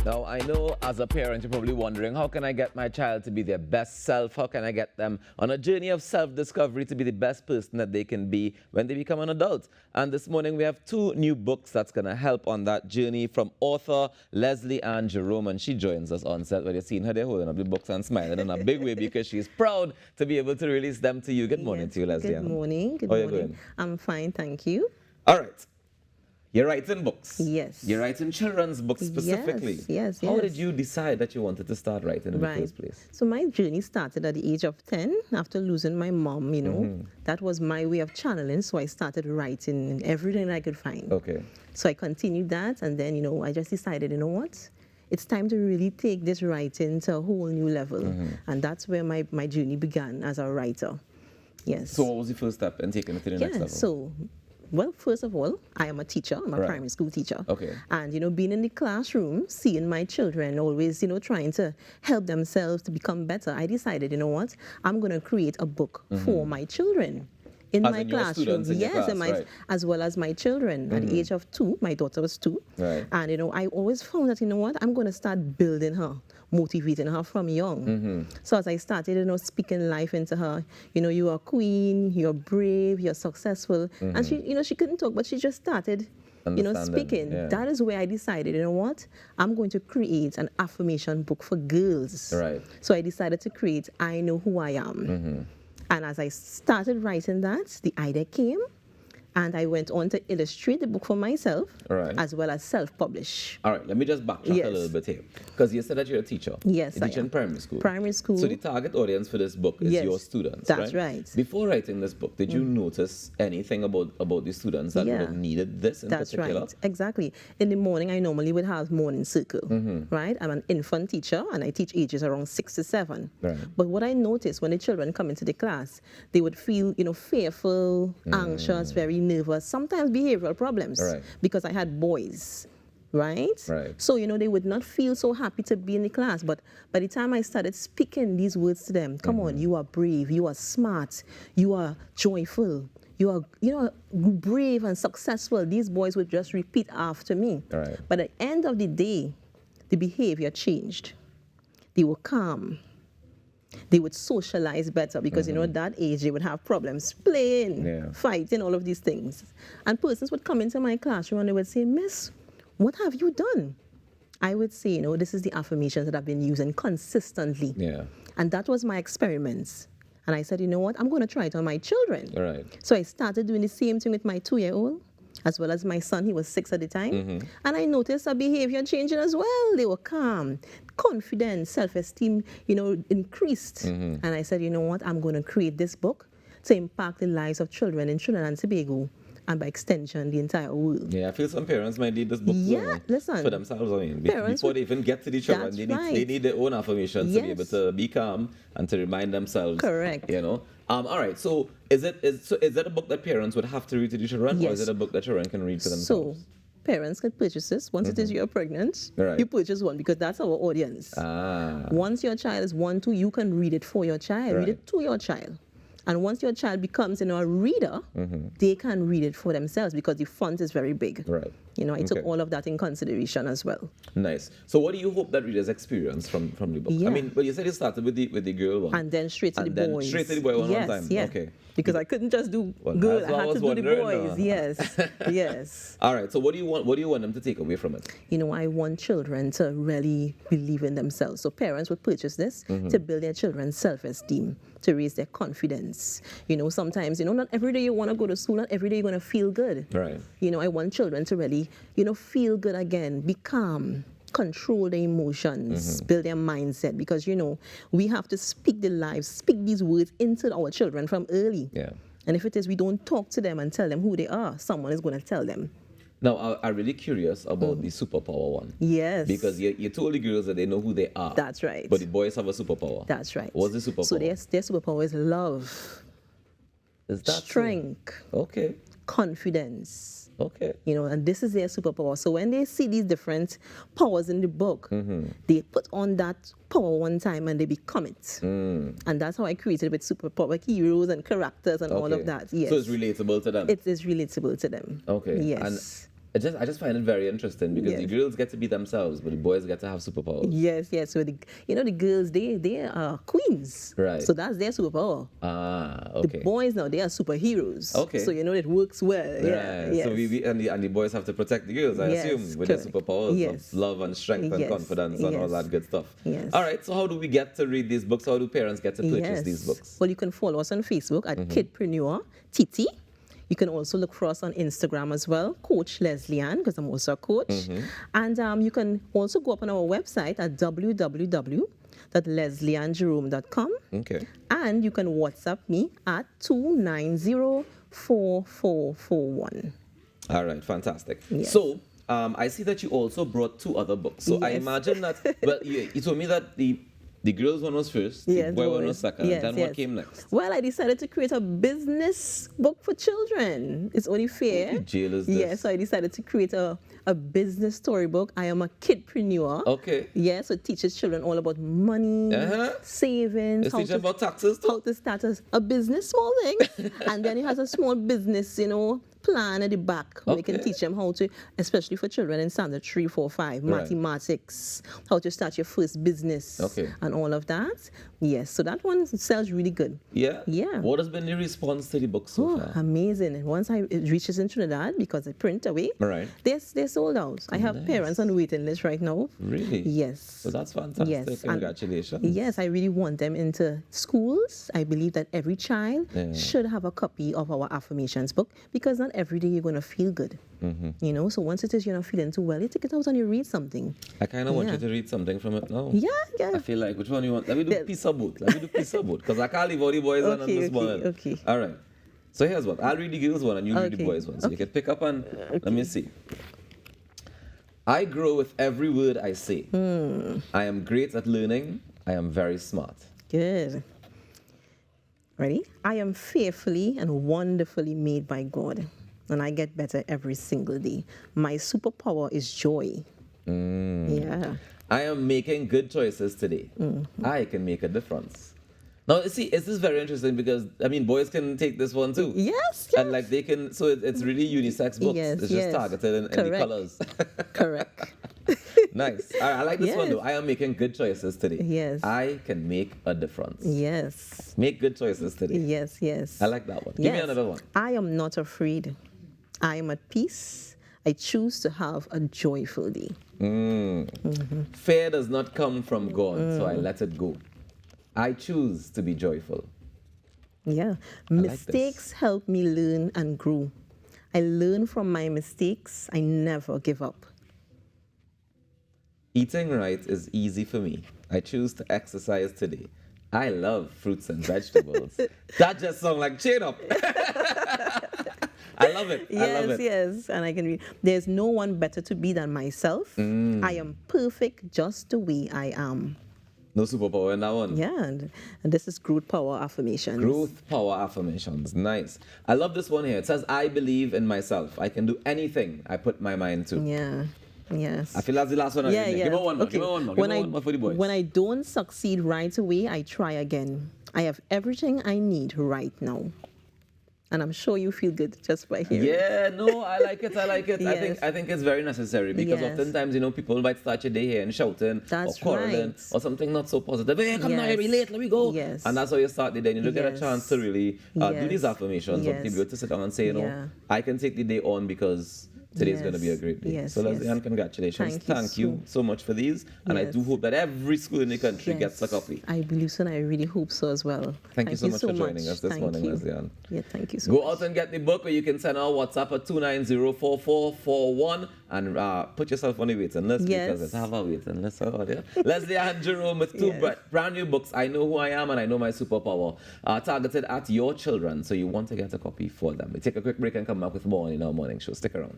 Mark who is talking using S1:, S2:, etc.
S1: Now, I know as a parent, you're probably wondering, how can I get my child to be their best self? How can I get them on a journey of self-discovery to be the best person that they can be when they become an adult? And this morning, we have two new books that's going to help on that journey from author Leslie Ann Jerome. And she joins us on set. Where you're seeing her there holding up the books and smiling in a big way because she's proud to be able to release them to you. Good morning to you, Leslie
S2: Good
S1: Ann.
S2: morning. Good
S1: How
S2: morning.
S1: you doing?
S2: I'm fine, thank you.
S1: All right. You're writing books.
S2: Yes.
S1: You're writing children's books specifically.
S2: Yes.
S1: How did you decide that you wanted to start writing in the first place?
S2: So my journey started at the age of 10 after losing my mom, you know. That was my way of channeling, so I started writing everything I could find.
S1: Okay.
S2: So I continued that, and then, you know, I just decided, you know what? It's time to really take this writing to a whole new level. And that's where my journey began as a writer. Yes.
S1: So what was the first step in taking it to the next level?
S2: Well, first of all, I am a teacher. I'm a primary school teacher.
S1: Okay.
S2: And, you know, being in the classroom, seeing my children always, you know, trying to help themselves to become better, I decided, you know what, I'm going to create a book for my children. In my classroom, as well as my children. At the age of 2, my daughter was 2, and you know, I always found that, you know what, I'm going to start building her, motivating her from young. So as I started, you know, speaking life into her, you know, you are a queen, you're brave, you're successful, and she, you know, she couldn't talk, but she just started, you know, speaking. That is where I decided, you know what, I'm going to create an affirmation book for girls. So I decided to create I Know Who I Am. And as I started writing that, the idea came, and I went on to illustrate the book for myself, as well as self-publish.
S1: All right, let me just backtrack a little bit here. Because you said that you're a teacher.
S2: Yes,
S1: you teach in primary school.
S2: Primary school.
S1: So the target audience for this book is your students,
S2: That's right.
S1: Before writing this book, did you notice anything about the students that would have needed this in particular?
S2: That's right, exactly. In the morning, I normally would have morning circle, right? I'm an infant teacher, and I teach ages around 6 to 7. But what I noticed when the children come into the class, they would feel, you know, fearful, anxious, very nervous, sometimes behavioral problems, because I had boys, right? So, you know, they would not feel so happy to be in the class. But by the time I started speaking these words to them, come on, you are brave, you are smart, you are joyful, you are, you know, brave and successful. These boys would just repeat after me. But at the end of the day, the behavior changed. They were calm. They would socialize better because, you know, at that age, they would have problems playing, fighting, all of these things. And persons would come into my classroom and they would say, Miss, what have you done? I would say, you know, this is the affirmations that I've been using consistently. And that was my experiments. And I said, you know what, I'm going to try it on my children. So I started doing the same thing with my 2-year-old, as well as my son. He was 6 at the time. And I noticed a behavior changing as well. They were calm, confident, self-esteem, you know, increased. And I said, you know what, I'm going to create this book to impact the lives of children in Trinidad and Tobago, and by extension, the entire world.
S1: I feel some parents might need this book for themselves. I mean, before they even get to the children, they need their own affirmations to be able to be calm and to remind themselves. You know. All right. So is that a book that parents would have to read to the children, or is it a book that children can read for themselves?
S2: So parents can purchase this. Once it is you're pregnant, you purchase one, because that's our audience. Once your child is 1, 2, you can read it for your child, read it to your child. And once your child becomes, you know, a reader, they can read it for themselves because the font is very big. You know, I took all of that in consideration as well.
S1: Nice. So what do you hope that readers experience from the book? I mean, but you said you started with the girl one.
S2: And then straight to the boys.
S1: Straight to the boy one time. Okay.
S2: Because I couldn't just do girl, I had to do the boys. Yes.
S1: All right. So what do you want them to take away from it?
S2: You know, I want children to really believe in themselves. So parents would purchase this to build their children's self-esteem, to raise their confidence. You know, sometimes, you know, not every day you want to go to school, not every day you're going to feel good. You know, I want children to really, you know, feel good again, be calm, control their emotions, build their mindset, because, you know, we have to speak the lives, speak these words into our children from early. And if it is we don't talk to them and tell them who they are, someone is going to tell them.
S1: Now, I'm really curious about the superpower one. Because you told the girls that they know who they are.
S2: That's right.
S1: But the boys have a superpower.
S2: That's right.
S1: What's the superpower?
S2: So their superpower is love.
S1: Is that
S2: strength?
S1: Okay.
S2: Confidence.
S1: Okay.
S2: You know, and this is their superpower. So when they see these different powers in the book, they put on that power one time and they become it. And that's how I created with superpower heroes and characters and all of that.
S1: So it's relatable to them.
S2: It is relatable to them.
S1: Okay.
S2: Yes.
S1: I just find it very interesting because
S2: Yes.
S1: the girls get to be themselves, but the boys get to have superpowers.
S2: Yes, yes. So the girls, they are queens.
S1: Right.
S2: So that's their superpower.
S1: Ah,
S2: The
S1: okay.
S2: boys now, they are superheroes.
S1: Okay.
S2: So it works well. Yeah.
S1: Right.
S2: Yes.
S1: So and the boys have to protect the girls, I
S2: Yes,
S1: assume, with
S2: correct.
S1: their superpowers
S2: Yes.
S1: of love and strength and
S2: Yes,
S1: confidence and all
S2: yes.
S1: that good stuff.
S2: Yes.
S1: All right. So how do we get to read these books? How do parents get to purchase these books?
S2: Well, you can follow us on Facebook at Kidpreneur TT. You can also look for us on Instagram as well, Coach Leslie Ann, because I'm also a coach. And you can also go up on our website at www.leslieannjerome.com.
S1: Okay.
S2: And you can WhatsApp me at 290-4441.
S1: All right. Fantastic.
S2: Yes.
S1: So I see that you also brought 2 other books. So I
S2: Yes.
S1: imagine that, well, you told me that the girls one was first, the boy one was second,
S2: Yes,
S1: then
S2: yes.
S1: what came next?
S2: Well, I decided to create a business book for children. It's only fair.
S1: What jail is this?
S2: Yeah, so I decided to create a business storybook. I am a kidpreneur.
S1: Okay.
S2: Yeah, so it teaches children all about money, savings,
S1: It's teaching about taxes
S2: how
S1: too?
S2: to start a business, small thing. And then it has a small business, plan at the back. We can
S1: Okay.
S2: teach them how to, especially for children in standard 3, 4, 5,
S1: Right.
S2: mathematics, how to start your first business,
S1: Okay.
S2: and all of that. Yes, so that one sells really good.
S1: Yeah?
S2: Yeah.
S1: What has been the response to the book so
S2: Oh,
S1: far?
S2: amazing. And once it reaches in Trinidad, because I print away,
S1: Right.
S2: they're sold out. I have parents on the waiting list right now.
S1: Really?
S2: Yes.
S1: So that's fantastic.
S2: Yes, and-
S1: Congratulations.
S2: Yes, I really want them into schools. I believe that every child
S1: Yeah.
S2: should have a copy of our affirmations book because not every day you're going to feel good. So once it is you're not feeling too well, you take it out and you read something.
S1: I kind of want
S2: Yeah.
S1: you to read something from it now.
S2: Yeah, yeah.
S1: I feel like, which one you want? Let me do piece of both. Because I can't leave all the boys on
S2: Okay,
S1: this
S2: okay,
S1: one.
S2: okay.
S1: All right. So here's what. I'll read the girls one and you read the
S2: Okay,
S1: boys one. So you
S2: okay.
S1: can pick up and let me see. I grow with every word I say. I am great at learning. I am very smart.
S2: Good. Ready? I am fearfully and wonderfully made by God, and I get better every single day. My superpower is joy. Yeah.
S1: I am making good choices today. I can make a difference. Now, see, this is very interesting because, boys can take this one too.
S2: Yes,
S1: And
S2: yes.
S1: like they can, so it's really unisex books.
S2: Yes,
S1: It's
S2: yes.
S1: just targeted in the
S2: Correct.
S1: colors.
S2: Correct.
S1: Nice. All right, I like this one
S2: Yes.
S1: though. I am making good choices today.
S2: Yes.
S1: I can make a difference.
S2: Yes.
S1: Make good choices today.
S2: Yes, yes.
S1: I like that one. Give me
S2: Yes.
S1: another one.
S2: I am not afraid. I am at peace. I choose to have a joyful day.
S1: Fear does not come from God, so I let it go. I choose to be joyful.
S2: Yeah.
S1: like
S2: Mistakes help me learn and grow. I learn from my mistakes. I never give up.
S1: Eating right is easy for me. I choose to exercise today. I love fruits and vegetables. That just sounds like chain up. I love it. I love it.
S2: Yes. And I can read. There's no one better to be than myself. I am perfect just the way I am.
S1: No superpower in that one.
S2: Yeah. And this is growth power affirmations.
S1: Growth power affirmations. Nice. I love this one here. It says, I believe in myself. I can do anything I put my mind to.
S2: Yeah. Yes.
S1: I feel that's the last one.
S2: Yeah, yeah.
S1: Give me one more.
S2: Okay.
S1: Give me one more. Give me one more for the boys.
S2: When I don't succeed right away, I try again. I have everything I need right now. And I'm sure you feel good just by hearing.
S1: Yeah, no, I like it. I like it.
S2: Yes.
S1: I think it's very necessary because
S2: Yes.
S1: oftentimes, people might start your day here and shouting
S2: That's
S1: or quarreling
S2: right.
S1: or something not so positive. Hey, come now,
S2: Yes.
S1: you'll be late, let me go.
S2: Yes.
S1: And that's how you start the day. And you don't get a
S2: Yes.
S1: chance to really do
S2: Yes.
S1: these affirmations or
S2: Yes.
S1: be able to sit down and say,
S2: Yeah.
S1: I can take the day on because today's going to be a
S2: Yes.
S1: great day.
S2: Yes,
S1: So Leslie
S2: yes.
S1: Ann, congratulations.
S2: Thank you
S1: so much for these. And I
S2: Yes.
S1: do hope that every school in the country gets a
S2: Yes.
S1: copy.
S2: I believe so, and I really hope so as well.
S1: Thank you so much for joining us this
S2: Thank
S1: morning,
S2: you.
S1: Leslie Ann.
S2: Yeah, thank you so
S1: Go
S2: much.
S1: out and get the book, or you can send our WhatsApp at 2904441 and put yourself on the waiting list
S2: Yes.
S1: because it's have a waiting list. Leslie Ann Jerome with two
S2: Yes.
S1: brand new books. I Know Who I Am and I Know My Superpower, targeted at your children. So you want to get a copy for them. We take a quick break and come back with more in our morning show. Stick around.